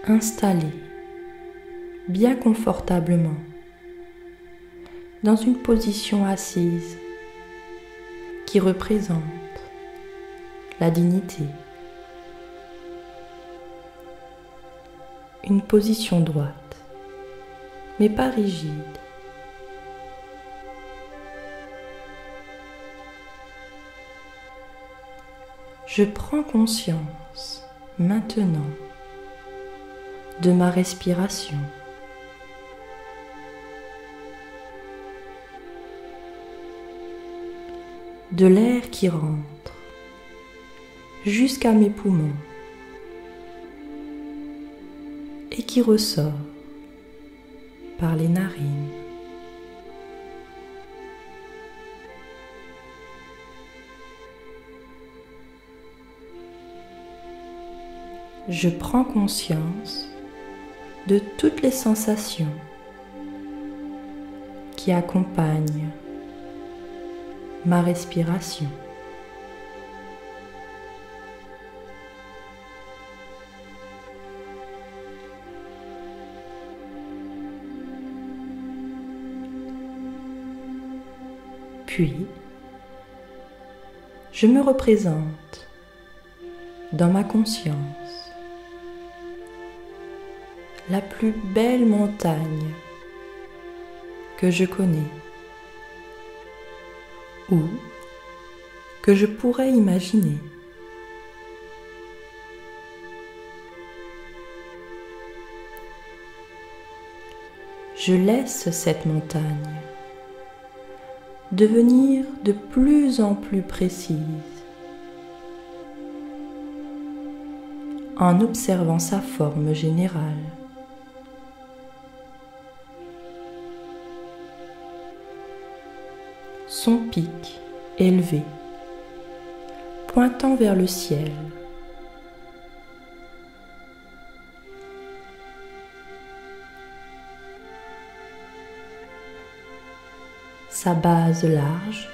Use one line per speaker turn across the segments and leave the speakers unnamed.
installé bien confortablement dans une position assise qui représente la dignité. Une position droite, mais pas rigide. Je prends conscience maintenant de ma respiration. De l'air qui rentre jusqu'à mes poumons et qui ressort par les narines. Je prends conscience de toutes les sensations qui accompagnent ma respiration. Puis, je me représente dans ma conscience la plus belle montagne que je connais ou que je pourrais imaginer. Je laisse cette montagne devenir de plus en plus précise en observant sa forme générale. Son pic élevé, pointant vers le ciel. Sa base large,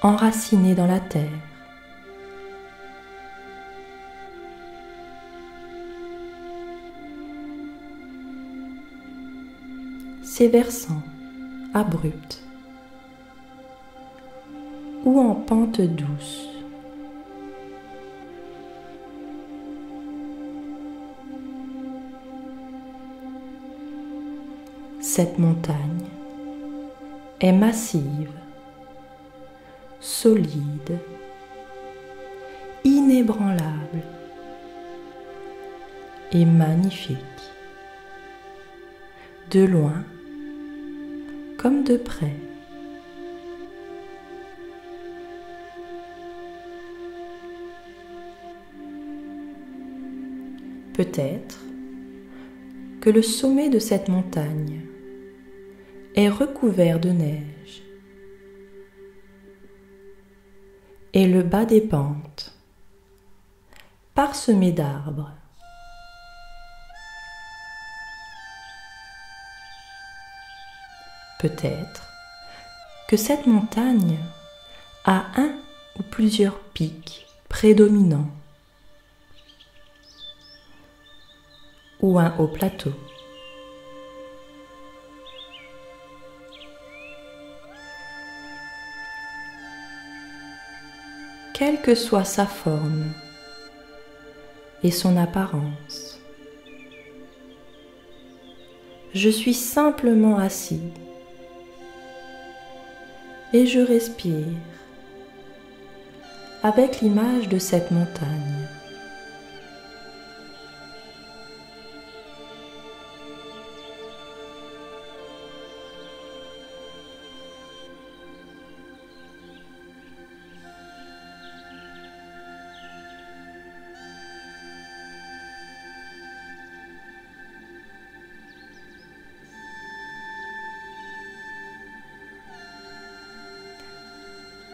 enracinée dans la terre. Ses versants abrupts ou en pente douce. Cette montagne est massive, solide, inébranlable et magnifique, de loin comme de près. Peut-être que le sommet de cette montagne est recouvert de neige et le bas des pentes parsemé d'arbres. Peut-être que cette montagne a un ou plusieurs pics prédominants ou un haut plateau. Quelle que soit sa forme et son apparence, je suis simplement assis et je respire avec l'image de cette montagne.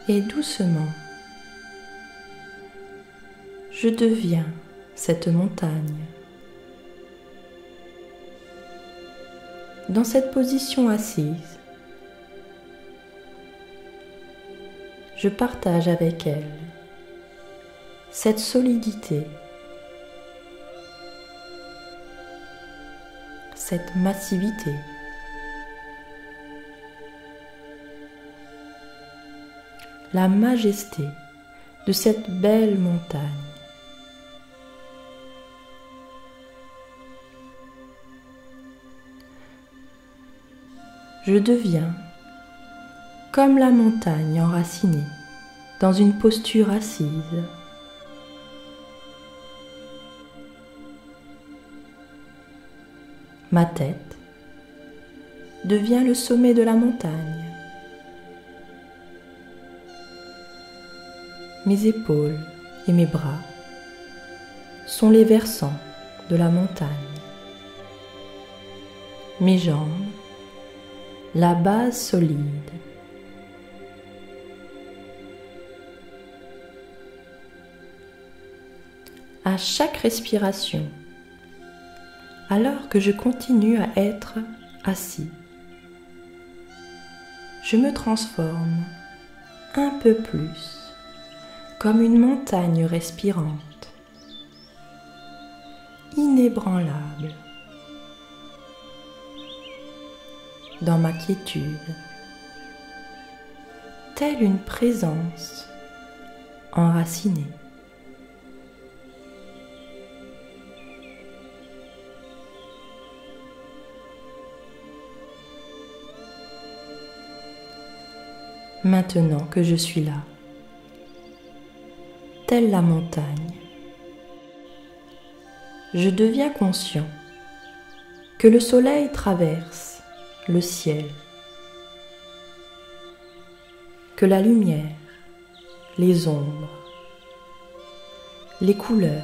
Et doucement, je deviens cette montagne. Dans cette position assise, je partage avec elle cette solidité cette massivité. La majesté de cette belle montagne. Je deviens comme la montagne enracinée dans une posture assise. Ma tête devient le sommet de la montagne. Mes épaules et mes bras sont les versants de la montagne. Mes jambes, la base solide. À chaque respiration, alors que je continue à être assis, je me transforme un peu plus comme une montagne respirante, inébranlable, dans ma quiétude, telle une présence enracinée. Maintenant que je suis là, telle la montagne, je deviens conscient que le soleil traverse le ciel, que la lumière, les ombres, les couleurs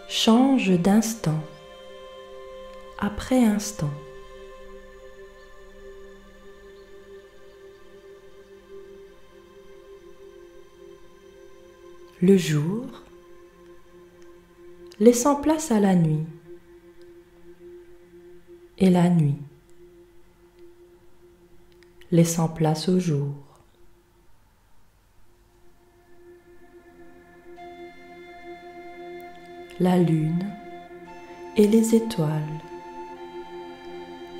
changent d'instant après instant. Le jour, laissant place à la nuit, et la nuit, laissant place au jour. La lune et les étoiles,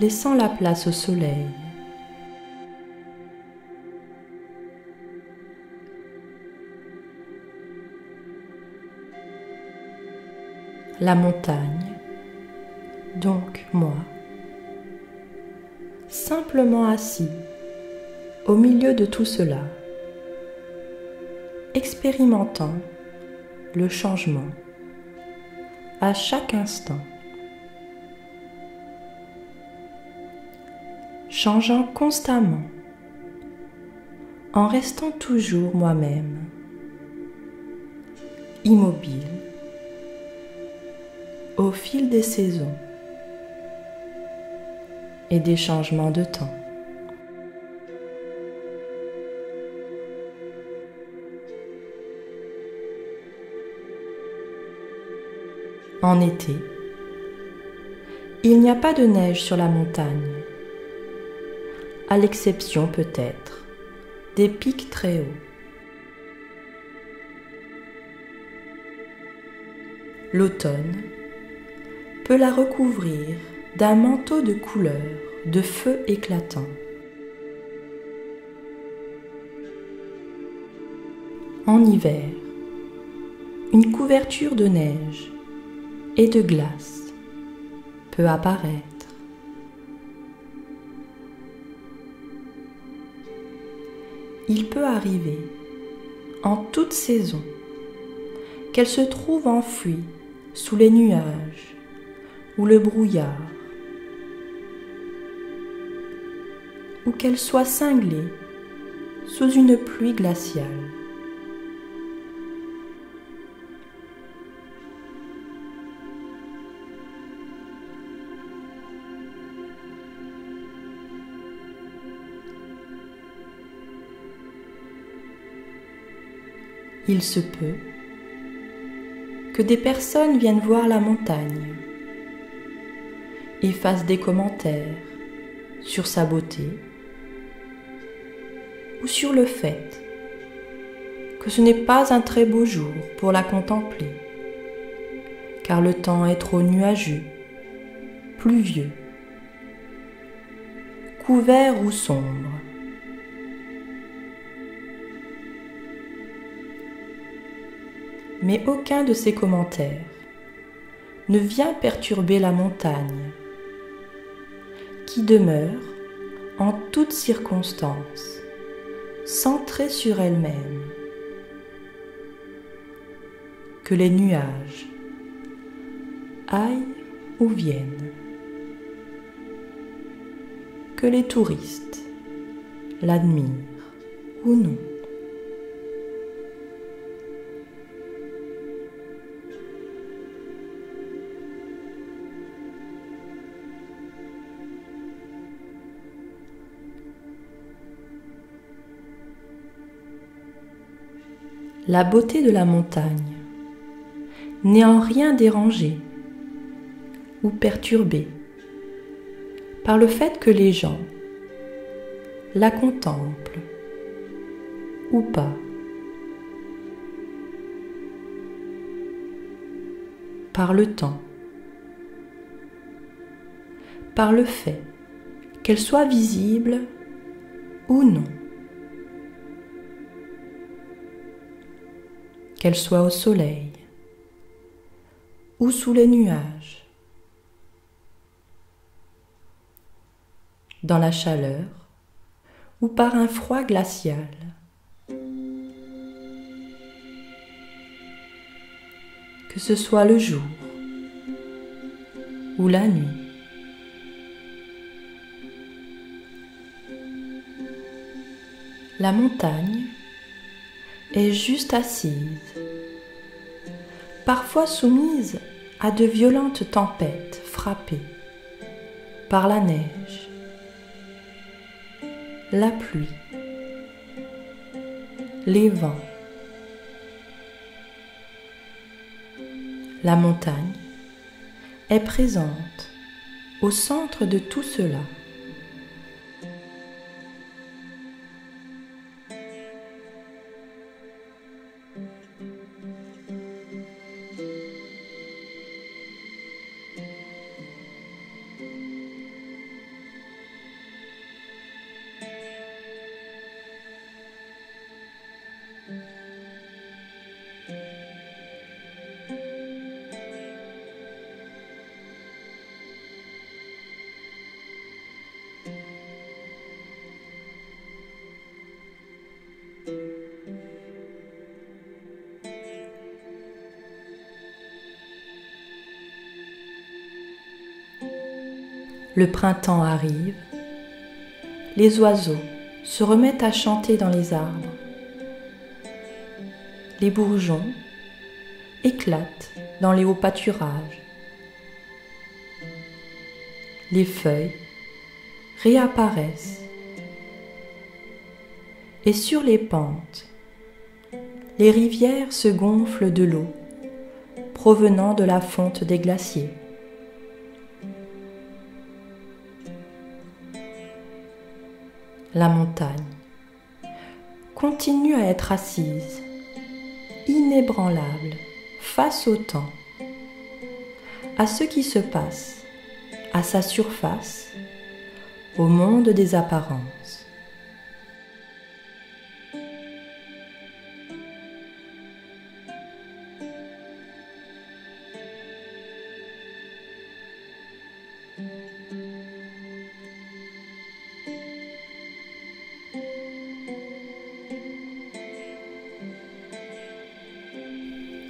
laissant la place au soleil. La montagne, donc moi, simplement assis au milieu de tout cela, expérimentant le changement à chaque instant, changeant constamment, en restant toujours moi-même, immobile, au fil des saisons et des changements de temps. En été, il n'y a pas de neige sur la montagne, à l'exception peut-être des pics très hauts. L'automne peut la recouvrir d'un manteau de couleurs, de feu éclatant. En hiver, une couverture de neige et de glace peut apparaître. Il peut arriver, en toute saison, qu'elle se trouve enfouie sous les nuages ou le brouillard, ou qu'elle soit cinglée sous une pluie glaciale. Il se peut que des personnes viennent voir la montagne et fassent des commentaires sur sa beauté ou sur le fait que ce n'est pas un très beau jour pour la contempler, car le temps est trop nuageux pluvieux, couvert ou sombre. Mais aucun de ces commentaires ne vient perturber la montagne, qui demeure, en toutes circonstances, centrée sur elle-même. Que les nuages aillent ou viennent, que les touristes l'admirent ou non. La beauté de la montagne n'est en rien dérangée ou perturbée par le fait que les gens la contemplent ou pas. Par le temps, par le fait qu'elle soit visible ou non, qu'elle soit au soleil ou sous les nuages, dans la chaleur ou par un froid glacial. Que ce soit le jour ou la nuit. La montagne est juste assise, parfois soumise à de violentes tempêtes frappées par la neige, la pluie, les vents. La montagne est présente au centre de tout cela. Le printemps arrive, les oiseaux se remettent à chanter dans les arbres. Les bourgeons éclatent dans les hauts pâturages. Les feuilles réapparaissent. Et sur les pentes, les rivières se gonflent de l'eau provenant de la fonte des glaciers. La montagne continue à être assise, inébranlable, face au temps, à ce qui se passe à sa surface, au monde des apparences.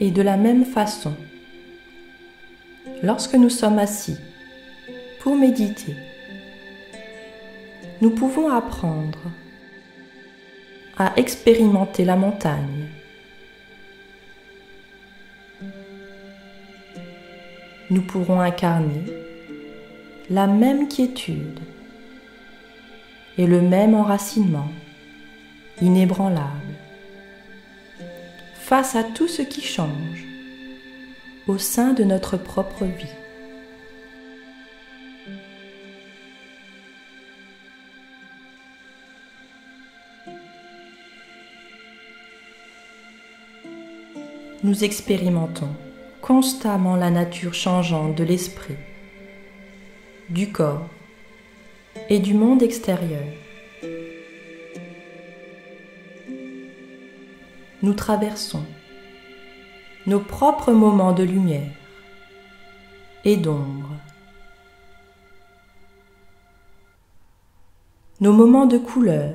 Et de la même façon, lorsque nous sommes assis pour méditer, nous pouvons apprendre à expérimenter la montagne. Nous pourrons incarner la même quiétude et le même enracinement inébranlable face à tout ce qui change au sein de notre propre vie. Nous expérimentons constamment la nature changeante de l'esprit du corps et du monde extérieur. Nous traversons nos propres moments de lumière et d'ombre, nos moments de couleur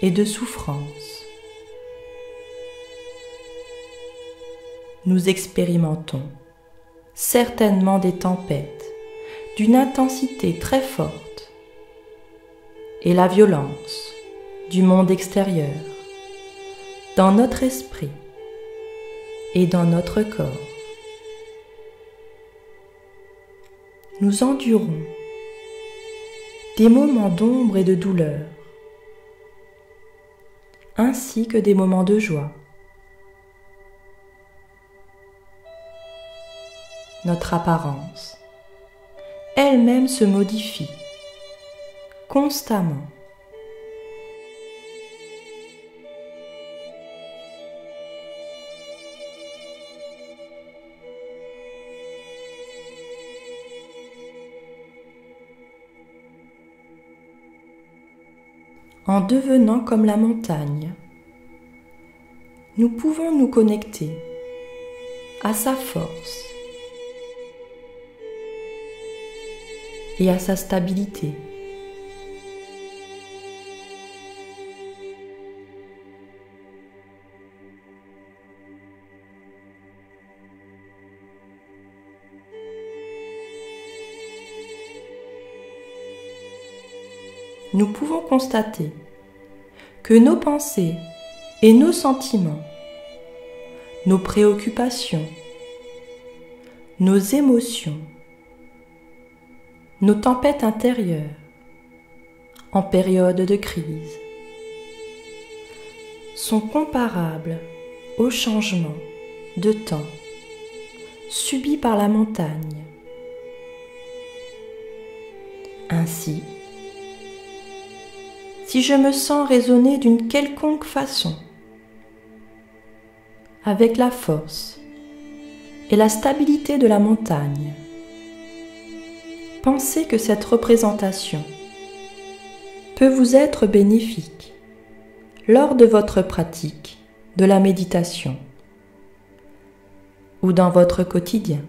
et de souffrance. Nous expérimentons certainement des tempêtes d'une intensité très forte et la violence du monde extérieur dans notre esprit et dans notre corps. Nous endurons des moments d'ombre et de douleur, ainsi que des moments de joie. Notre apparence elle-même se modifie constamment. En devenant comme la montagne, nous pouvons nous connecter à sa force et à sa stabilité. Nous pouvons constater que nos pensées et nos sentiments, nos préoccupations, nos émotions, nos tempêtes intérieures en période de crise sont comparables aux changements de temps subis par la montagne. Ainsi, si je me sens résonner d'une quelconque façon avec la force et la stabilité de la montagne, pensez que cette représentation peut vous être bénéfique lors de votre pratique de la méditation ou dans votre quotidien.